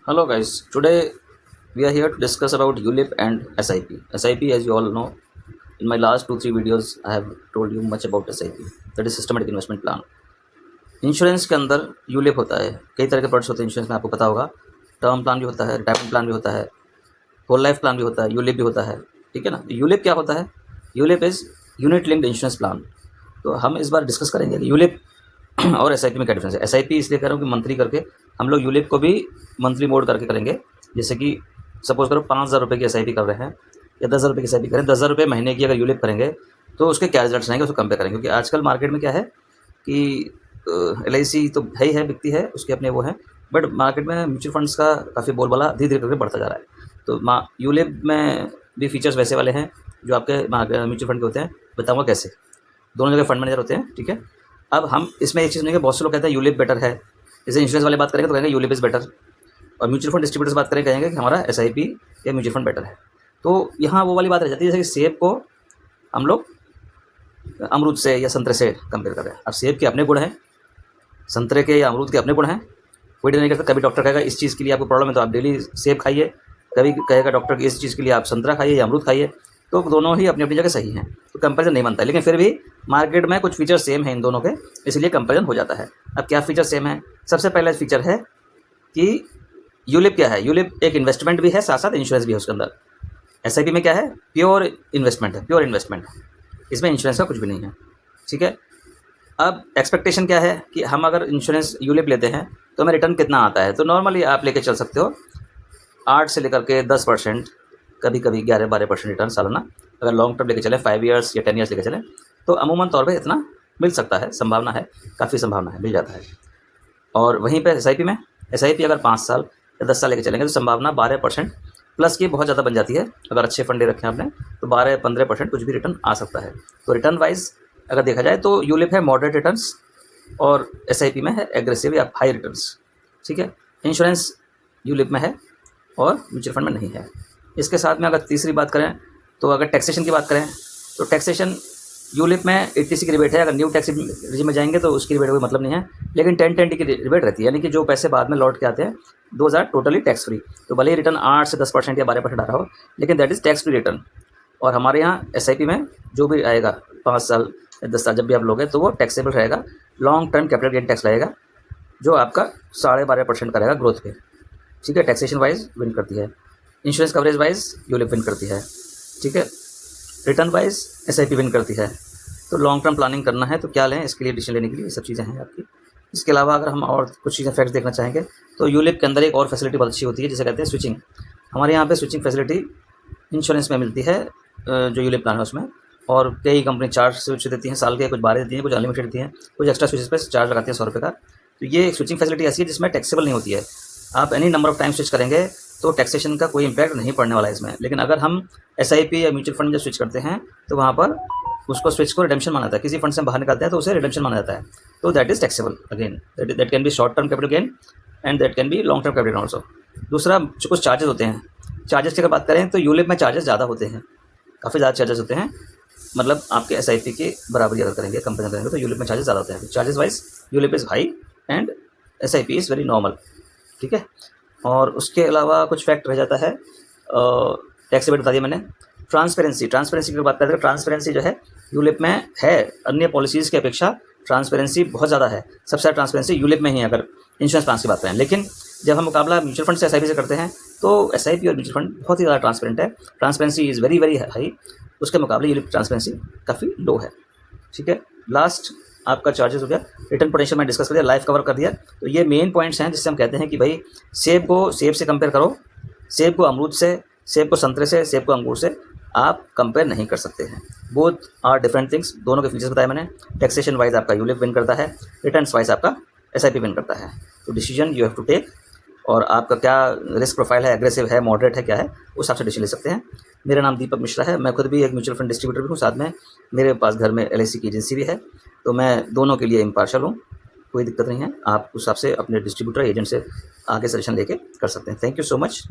Hello guys, today we are here to discuss about ULIP and SIP. SIP, as you all know, in my last 2-3 videos I have told you much about SIP, that is Systematic Investment Plan. Insurance के अंदर ULIP होता है, कई तरह के products होते हैं insurance में, आपको पता होगा। टर्म प्लान भी होता है, रिटायरमेंट प्लान भी होता है, होल लाइफ प्लान भी होता है, यूलिप भी होता है, ठीक है ना। यूलिप क्या होता है? ULIP is unit linked insurance plan. तो हम इस बार डिस्कस करेंगे कि यूलिप और एसआईपी में क्या डिफरेंस है। एसआईपी इसलिए कह रहा हूँ कि मंथली करके हम लोग यूलिप को भी मंथली मोड करके करेंगे। जैसे कि सपोज करो 5,000 रुपये की एसआईपी कर रहे हैं या 10,000 रुपये की एसआईपी करें, 10,000 रुपये महीने की अगर यूलिप करेंगे तो उसके क्या रिजल्ट्स आएंगे उसको कंपेयर करेंगे। क्योंकि आजकल मार्केट में क्या है कि LIC तो है ही है, बिकती है, उसके अपने वो हैं, बट मार्केट में म्यूचुअल फंड्स का काफ़ी बोलबाला धीरे धीरे करके बढ़ता जा रहा है। तो यूलिप में भी फीचर्स वैसे वाले हैं जो आपके म्यूचुअल फंड के होते हैं। बताऊँगा कैसे। दोनों जगह फंड मैनेजर होते हैं, ठीक है। अब हम इसमें एक चीज़ नहीं, बहुत से लोग कहते हैं यूलिप बेटर है। जैसे इंश्योरेंस वाले बात करेंगे तो कहेंगे यूलिप इज़ बेटर, और म्यूचुअल फंड डिस्ट्रीब्यूटर्स बात करेंगे कहेंगे कि हमारा SIP या म्यूचुअल फंड बेटर है। तो यहाँ वो वाली बात रह जाती है जैसे कि सेब को हम लोग अमरूद से या संतरे से कंपेयर कर रहे हैं। अब सेब के अपने गुण हैं, संतरे के या अमरूद के अपने गुण हैं। कोई नहीं कहता, कभी डॉक्टर कहेगा इस चीज़ के लिए आपको प्रॉब्लम है तो आप डेली सेब खाइए, कभी कहेगा डॉक्टर कि इस चीज़ के लिए आप संतरा खाइए या अमरूद खाइए। तो दोनों ही अपनी अपनी जगह सही हैं, तो कंपैरिजन नहीं बनता है। लेकिन फिर भी मार्केट में कुछ फीचर सेम हैं इन दोनों के, इसलिए कंपैरिजन हो जाता है। अब क्या फीचर सेम है? सबसे पहला फीचर है कि यूलिप क्या है। यूलिप एक इन्वेस्टमेंट भी है, साथ साथ इंश्योरेंस भी है उसके अंदर। SIP में क्या है? प्योर इन्वेस्टमेंट है, प्योर इन्वेस्टमेंट। इसमें इंश्योरेंस का कुछ भी नहीं है, ठीक है। अब एक्सपेक्टेशन क्या है कि हम अगर इंश्योरेंस यूलिप लेते हैं तो हमें रिटर्न कितना आता है। तो नॉर्मली आप लेके चल सकते हो 8 से लेकर के 10%, कभी कभी 11-12% रिटर्न सालाना। अगर लॉन्ग टर्म लेके चलें 5 ईयर्स या 10 ईयर्स लेके चलें तो अमूमन तौर पे इतना मिल सकता है, संभावना है, काफ़ी संभावना है, मिल जाता है। और वहीं पे SIP में, SIP अगर 5 साल या 10 साल लेके चलेंगे तो संभावना 12% प्लस की बहुत ज़्यादा बन जाती है। अगर अच्छे फंड ले रखे हैं आपने तो 12-15% कुछ भी रिटर्न आ सकता है। तो रिटर्न वाइज अगर देखा जाए तो यूलिप है मॉडरेट रिटर्न्स और SIP में है एग्रेसिव या हाई रिटर्न्स, ठीक है। इंश्योरेंस यूलिप में है और म्यूचुअल फंड में नहीं है। इसके साथ में अगर तीसरी बात करें तो अगर टैक्सेशन की बात करें तो टैक्सेशन यूलिप में 80C की रिबेट है। अगर न्यू टैक्स रिजीम में जाएंगे तो उसकी रिबेट कोई मतलब नहीं है, लेकिन 10-20 की रिबेट रहती है, यानी कि जो पैसे बाद में लौट के आते हैं 2000 टोटली टैक्स फ्री। तो भले ही रिटर्न 8 से 10% या 12% आ रहा हो, लेकिन that is tax free return. और हमारे यहाँ SIP में जो भी आएगा 5 साल या 10 साल जब भी आप लोगे तो वो टैक्सेबल रहेगा। Long term capital gain tax लगेगा जो आपका 12.5% का रहेगा ग्रोथ पे, ठीक है। टैक्सेशन वाइज विन करती है, insurance coverage wise ULIP win करती है, ठीक है। रिटर्न वाइज SIP विन करती है। तो लॉन्ग टर्म प्लानिंग करना है तो क्या लें, इसके लिए डिसीजन लेने के लिए ये सब चीज़ें हैं आपकी। इसके अलावा अगर हम और कुछ चीज़ें फैक्ट्स देखना चाहेंगे तो यूलिप के अंदर एक और फैसिलिटी बहुत अच्छी होती है जिसे कहते हैं स्विचिंग। हमारे यहाँ पे स्विचिंग फैसिलिटी इंश्योरेंस में मिलती है, जो यूलिप प्लान है उसमें। और कई कंपनी चार्ज स्विच देती हैं साल के, कुछ 12 देती हैं, कुछ अनलिमिटेड देती हैं, कुछ एक्स्ट्रा स्विचेस पे चार्ज लगाती हैं 100 रुपये का। तो ये स्विचिंग फैसिलिटी ऐसी है जिसमें टैक्सेबल नहीं होती है। आप any number of time switch करेंगे तो टैक्सेशन का कोई इंपैक्ट नहीं पड़ने वाला है इसमें। लेकिन अगर हम SIP या म्यूचुअल फंड जब स्विच करते हैं तो वहाँ पर उसको स्विच को रिडेम्पशन माना जाता है। किसी फंड से बाहर निकालते हैं तो उसे रिडेम्पशन माना जाता है, तो that is taxable again. That can be short term capital gain and that can be long term capital gain also. दूसरा, जो कुछ चार्जेस होते हैं, चार्जेस की अगर बात करें तो यूलिप में चार्जेस ज़्यादा होते हैं, काफ़ी ज़्यादा चार्जेस होते हैं। मतलब आपके SIP के बराबरी अगर करेंगे, कंपेरिजन करेंगे तो यूलिप में चार्जेस ज़्यादा होते हैं। Charges wise ULIP is high and SIP is very normal, ठीक है। और उसके अलावा कुछ फैक्ट रह जाता है, टैक्स रिबेट बता दिया मैंने। ट्रांसपेरेंसी की बात करते हैं, ट्रांसपेरेंसी जो है यूलिप में है, अन्य पॉलिसीज़ की अपेक्षा ट्रांसपेरेंसी बहुत ज़्यादा है। सबसे ज़्यादा ट्रांसपेरेंसी यूलिप में ही है अगर इंश्योरेंस प्लान की बात करें। लेकिन जब हम मुकाबला म्यूचुअल फंड से SIP से करते हैं तो SIP और म्यूचुअल फंड बहुत ही ज़्यादा ट्रांसपेरेंट है, transparency is very very high. उसके मुकाबले यूलिप ट्रांसपेरेंसी काफ़ी लो है, ठीक है। लास्ट आपका चार्जेस हो गया, रिटर्न पोटेंशियल मैं डिस्कस कर दिया, लाइफ कवर कर दिया। तो ये मेन पॉइंट्स हैं जिससे हम कहते हैं कि भाई सेब को सेब से कंपेयर करो, सेब को अमरूद से, सेब को संतरे से, सेब को अंगूर से आप कंपेयर नहीं कर सकते हैं। Both are different things. दोनों के फीचर्स बताए मैंने। टैक्सेशन वाइज आपका यूलिप विन करता है, रिटर्न्स वाइज आपका SIP विन करता है। तो decision you have to take, और आपका क्या रिस्क प्रोफाइल है, एग्रेसिव है, मॉडरेट है, क्या है, उस हिसाब से डिसीजन ले सकते हैं। मेरा नाम दीपक मिश्रा है, मैं खुद भी एक म्यूचुअल फंड डिस्ट्रीब्यूटर भी हूँ, साथ में मेरे पास घर में LIC की एजेंसी भी है। तो मैं दोनों के लिए इम्पार्शल हूँ, कोई दिक्कत नहीं है। आप उस हिसाब से अपने डिस्ट्रीब्यूटर एजेंट से आगे सजेशन लेके कर सकते हैं। Thank you so much.